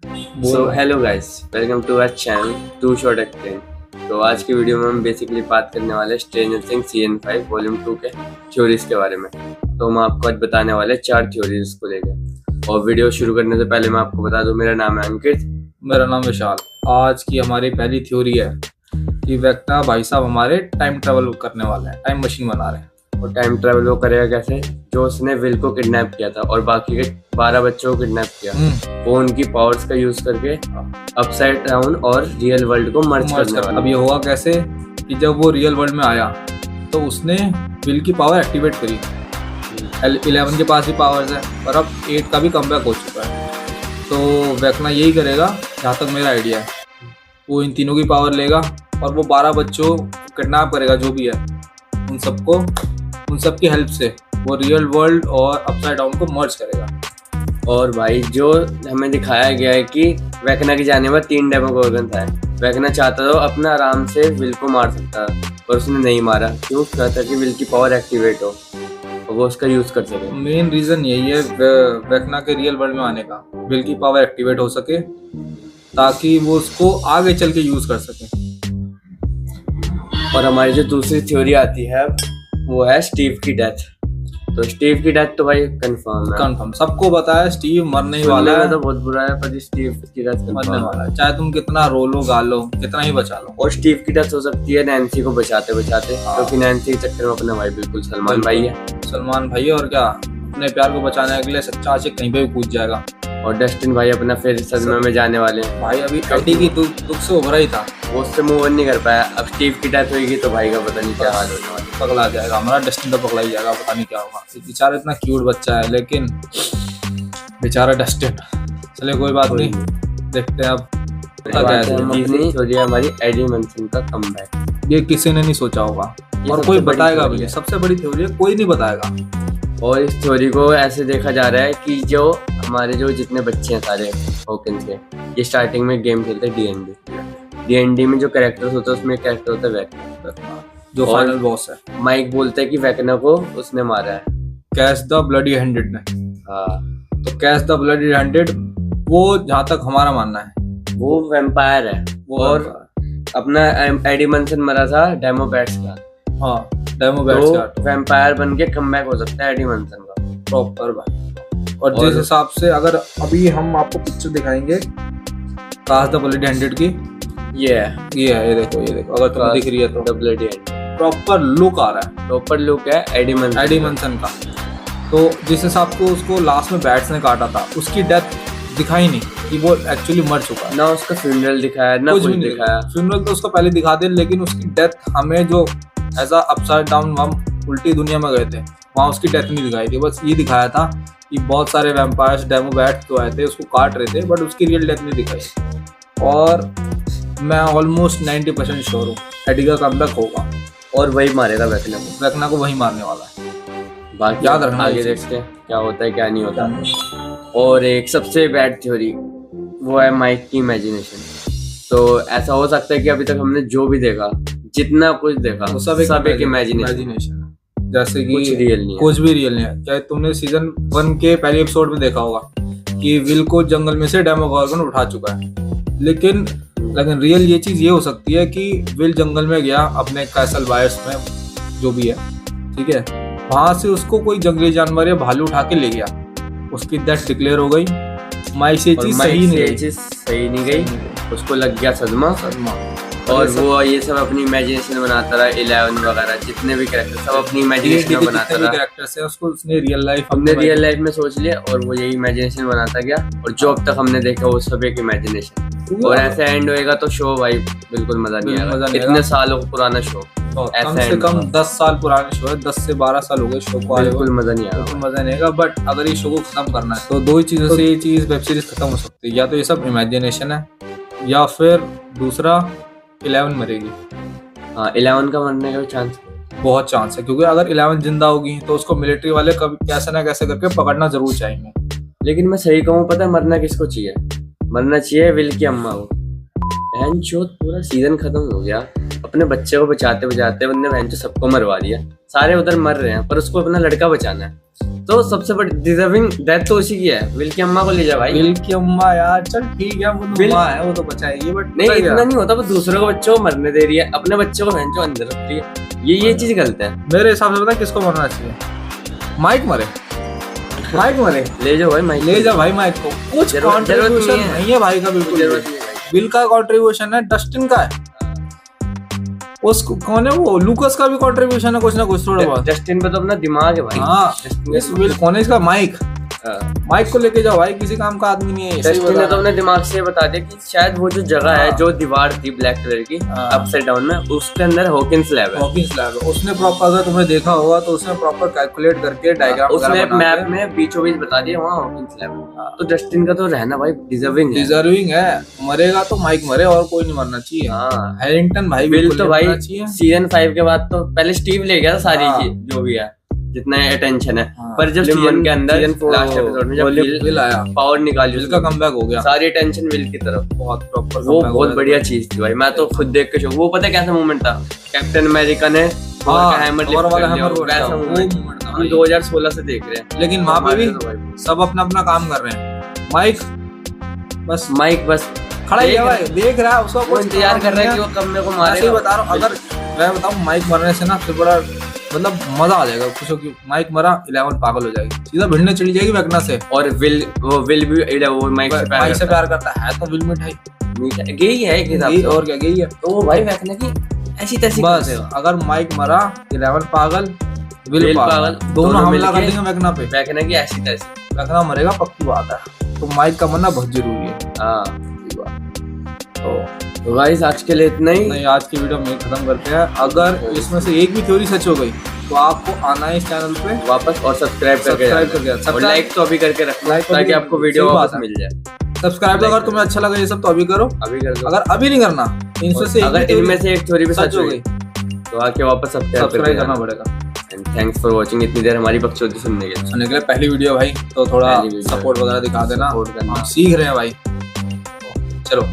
So hello guys, welcome to our channel to short explain. तो आज की video में हम बेसिकली बात करने वाले स्ट्रेंजर थिंग्स सीजन 5 वॉल्यूम 2 के थ्योरीज के बारे में। तो हम आपको आज बताने वाले 4 थ्योरीज को लेकर। और वीडियो शुरू करने से पहले मैं आपको बता दूं, मेरा नाम है अंकित। मेरा नाम विशाल। आज की हमारी पहली थ्योरी है कि वेक्ना भाई साहब हमारे टाइम ट्रेवल करने वाले हैं, टाइम मशीन बना रहे हैं। और टाइम ट्रेवल वो करेगा कैसे? जो उसने विल को किडनैप किया था और बाकी के 12 बच्चों को किडनैप किया, वो उनकी पावर्स का यूज करके अपसाइड डाउन और रियल वर्ल्ड को मर्ज करने वाला। अब ये होगा कैसे कि जब वो रियल वर्ल्ड में आया तो उसने विल की पावर एक्टिवेट करी। 11 के पास भी पावर्स है और अब 8 का भी कमबैक हो चुका है। तो वेक्ना यही करेगा जहाँ तक मेरा आइडिया है। वो इन तीनों की पावर लेगा और वो 12 बच्चों को किडनैप करेगा, जो भी है उन सब की हेल्प से वो रियल वर्ल्ड और अपसाइड डाउन को मर्ज करेगा। और भाई जो हमें दिखाया गया है कि वेक्ना की जाने पर 3 डेमोगोर्गन था। वेक्ना चाहता तो अपना आराम से विल को मार सकता और उसने नहीं मारा। क्यों? चाहता कि विल की पावर एक्टिवेट हो और वो उसका यूज कर सके। मेन रीजन यही है वेक्ना के रियल वर्ल्ड में आने का, विल की पावर एक्टिवेट हो सके ताकि वो उसको आगे चल के यूज कर सके। और हमारी जो दूसरी थ्योरी आती है वो है स्टीव की डेथ। तो स्टीव की डेथ तो भाई कंफर्म सबको पता है स्टीव मरने ही वाला है। तो बहुत बुरा है, पर स्टीव की डेथ मरने वाला है, चाहे तुम कितना रो लो गा लो, कितना ही बचा लो। और स्टीव की डेथ हो सकती है नैन्सी को बचाते बचाते, क्योंकि नैन्सी के चक्कर में अपना भाई बिल्कुल सलमान भाई है। और क्या अपने प्यार को बचाने के लिए सच्चा आशिक कहीं पे भी कूद जाएगा। और डस्टिन भाई अपना फिर सदमे में जाने वाले हैं। भाई अभी एडी की दुख से उभरा ही था, वो उससे मूव ऑन नहीं कर पाया। अब स्टीव की डेथ होगी तो भाई का पता नहीं क्या हाल होने वाला। पगला जाएगा हमारा डस्टिन, तो पगला ही जाएगा, पता नहीं क्या होगा। बेचारा इतना क्यूट बच्चा है, लेकिन बेचारा डस्टिन। चले कोई बात नहीं, देखते हैं अब क्या है। हमारी एडी मंसन का कमबैक, ये किसी ने नहीं सोचा होगा और कोई बताएगा भी नहीं। सबसे बड़ी थ्योरी है, कोई नहीं बताएगा। और इस थ्योरी को ऐसे देखा जा रहा है कि जो हमारे जो जितने बच्चे हैं सारे हॉकिंस के, ये स्टार्टिंग में गेम खेलते हैं D&D में जो कैरेक्टर्स होता है उसमें एक कैरेक्टर होता है वेक्ना, जो फाइनल बॉस है। माइक बोलता है कि वेक्ना को उसने मारा है, कैच द ब्लडी हैंडेड ने। हाँ, तो कैच द ब्लडी हैंडेड, वो जहाँ तक हमारा मानना है वो वैम्पायर है। और अपना एडी मंसन मरा था डेमो बैट्स का। हाँ, डेमो बैट्स का वैम्पायर बन के कमबैक हो सकता है एडी मंसन का प्रॉपर भाई। और जिस हिसाब से अगर अभी हम आपको पिक्चर दिखाएंगे काश द ब्लडी हैंडेड की, ये देखो अगर तुम्हें दिख रही है तो ब्लडी हैंडेड प्रॉपर लुक आ रहा है, प्रॉपर लुक है एडी मंसन का। तो जिस हिसाब से उसको लास्ट में बैट्स ने काटा था, उसकी डेथ दिखाई नहीं कि वो एक्चुअली मर चुका है। ना उसका फ्यूनरल दिखाया, ना कुछ दिखाया। फ्यूनरल तो उसका पहले दिखा दे, लेकिन उसकी डेथ हमें जो ऐसा अपसाइड डाउन हम उल्टी दुनिया में गए थे, वहाँ उसकी डेथ नहीं दिखाई थी। बस ये दिखाया था कि बहुत सारे वैम्पायर्स डेमो बैट तो आए थे, उसको काट रहे थे, बट उसकी रियल डेथ नहीं दिखाई। और मैं ऑलमोस्ट 90% श्योर हूँ एडी का कमबैक होगा और वही मारेगा वेक्ना को, वही मारने वाला है। बाकी याद रखना, आगे देखते हैं क्या होता है क्या नहीं होता। और एक सबसे बैड थ्योरी वो है माइक की इमेजिनेशन। तो ऐसा हो सकता है कि अभी तक हमने जो भी देखा, जितना कुछ देखा, वो सब एक इमेजिनेशन, जैसे कि कुछ रियल नहीं है, कुछ भी रियल नहीं है। चाहे तुमने सीजन 1 के पहले एपिसोड में देखा होगा कि विल को जंगल में से डेमोगोर्गन उठा चुका है, लेकिन रियल ये चीज ये हो सकती है कि विल जंगल में गया अपने कैसल वायर्स में, जो भी है, ठीक है, वहां से उसको कोई जंगली जानवर या भालू उठा के ले गया, उसकी डेथ डिक्लेयर हो गई। माइक से चीज सही नहीं गई, उसको लग गया सदमा। और वो ये सब अपनी इमेजिनेशन बनाता रहा। 11 वगैरह जितने भी कैरेक्टर सब अपनी इमेजिनेशन बनाता रहा। कैरेक्टर्स है उसको उसने रियल लाइफ में सोच लिया और वो यही इमेजिनेशन बनाता गया। और जो अब तक हमने देखा वो सब एक इमेजिनेशन। और ऐसा एंड होएगा तो शो भाई बिल्कुल मजा नहीं आएगा। इतने सालों पुराना शो, कम से कम 10 साल पुराने शो है, 10 से 12 साल हो गए शो को, बिल्कुल मजा नहीं आएगा। बट अगर ये शो को खत्म करना है तो दो ही चीजों से ये चीज वेब सीरीज खत्म हो सकती है। या तो ये सब इमेजिनेशन है, या फिर दूसरा 11 मरेगी। हाँ, 11 का मरने का चांस, बहुत चांस है, क्योंकि अगर 11 जिंदा होगी तो उसको मिलिट्री वाले कभी कैसे ना कैसे करके पकड़ना जरूर चाहेंगे। लेकिन मैं सही कहूँ, पता है मरना किसको चाहिए? मरना चाहिए विल की अम्मा को। पूरा सीजन खत्म हो गया, अब अपने बच्चे को बचाते बचाते बंदे बहन जो सबको मरवा दिया, सारे उधर मर रहे हैं पर उसको अपना लड़का बचाना है। तो सबसे बड़ी डिजर्विंग डेथ तो उसी की है। विल की अम्मा को ले जा भाई। विल की अम्मा यार चल ठीक है, वो तो विल- माँ है, वो तो बचाएगी, बट नहीं इतना नहीं होता, वो दूसरों को बच्चों को मरने दे रही है, अपने बच्चे को बहन जो अंदर रख रही है। ये चीज गलत है। मेरे हिसाब से पता है किसको मरना चाहिए? माइक मरे, माइक मरे, ले जाओ भाई माइक, ले जा भाई माइक को। कुछ जरूरत कंट्रीब्यूशन नहीं है। नहीं है भाई का, बिल्कुल जरूरत भी। नहीं है भाई। बिल का कंट्रीब्यूशन है, डस्टिन का है, उसको कौन है वो, लूकस का भी कंट्रीब्यूशन है कुछ ना कुछ थोड़ा बहुत। जस्टिन पे तो अपना दिमाग है भाई। हाँ, जस्टिन इस विल कौन है इसका? माइक, हाँ। माइक को लेके जाओ भाई, किसी काम का आदमी नहीं है। सही जस्टिन ने बता तो अपने दिमाग से बता दिया कि शायद वो जो जगह है, हाँ। जो दीवार थी ब्लैक कलर की हाँ। अपसाइड डाउन में, उसके अंदर हॉकिंस लैब है। हॉकिंस लैब है। उसने प्रॉपर, अगर तुमने देखा होगा तो उसने प्रॉपर कैलकुलेट करके डायग्राम उसने मैप में बीचों बीच बता दिया वहाँ हॉकिंस लैब है। तो जस्टिन का तो रहना भाई डिजर्विंग है। डिजर्विंग है। मरेगा तो माइक मरे, और कोई नहीं मरना चाहिए। हाँ। हैरिंगटन भाई विल बिल्कुल तो नहीं भाई मरना चाहिए। सीजन 5 के बाद तो पहले स्टीव ले गया था सारी हाँ। चीज जो भी है, जितना अटेंशन है। हाँ। पर जब सीजन के अंदर लास्ट एपिसोड में जब विल आया, पावर निकाली विल का कमबैक हो गया, सारी टेंशन विल की तरफ, बहुत प्रॉपर। वो बहुत बढ़िया चीज थी भाई। मैं तो खुद देख के वो पता है कैसा मूवमेंट था, कैप्टन अमेरिका ने हैमर लिफ्ट कर लिया, वैसा मूवमेंट हम 2016 से देख रहे हैं। लेकिन वहाँ पे भी तो भाई सब अपना अपना काम कर रहे हैं। माइक बस माइक बस खड़ा ही देख है भाई, देख रहा है, उसका वो कुछ इंतजार काम कर रहा है नहीं कि वो कब मेरे को मैं मारेगा। सही बता रहा हूँ, अगर मैं बताऊँ माइक मरने से ना फिर बड़ा मतलब मजा आ जाएगा। पूछो कि माइक मरा, 11 पागल हो जाएगी, सीधा भिड़ने चली जाएगी वैकना से। और विल भी वो माइक से माइक से प्यार करता है तो विल मिठाई गई है एक हिसाब गई, से। और क्या गई है। तो वो भाई वैकना की ऐसी तैसी बस करते हो। अगर माइक मरा, 11 पागल, विल विल पागल, पागल, दोनों दोनों हमला कर मिलके देंगे वैकना पे। वैकना की ऐसी तैसी। वैकना मरेगा पक्की बात है। तो माइक का मरना बहुत जरूरी है। हाँ तो गाइस आज के लिए इतना ही। नहीं, आज की वीडियो में खत्म करते हैं। अगर इसमें से एक भी थ्योरी सच हो गई तो आपको आना है इस चैनल पे वापस और सब्सक्राइब करके सब्सक्राइब और लाइक तो अभी करके रखना लाइक तो ताकि अभी- आपको वीडियो सही वापस बात है। मिल जाए। सब्सक्राइब अगर तुम्हें अच्छा लगा ये सब तो अभी करो, अभी कर दो। अगर अभी नहीं करना इनसे से अगर इनमें से एक थ्योरी भी सच हो गई तो आके वापस सब्सक्राइब करना पड़ेगा। एंड थैंक्स फॉर वाचिंग इतनी देर हमारी बकचोदी सुनने के लिए। सुनने के लिए पहली वीडियो भाई, तो थोड़ा पहली वीडियो। सपोर्ट वगैरह दिखा देना, सपोर्ट करना। हम सीख रहे हैं भाई। चलो।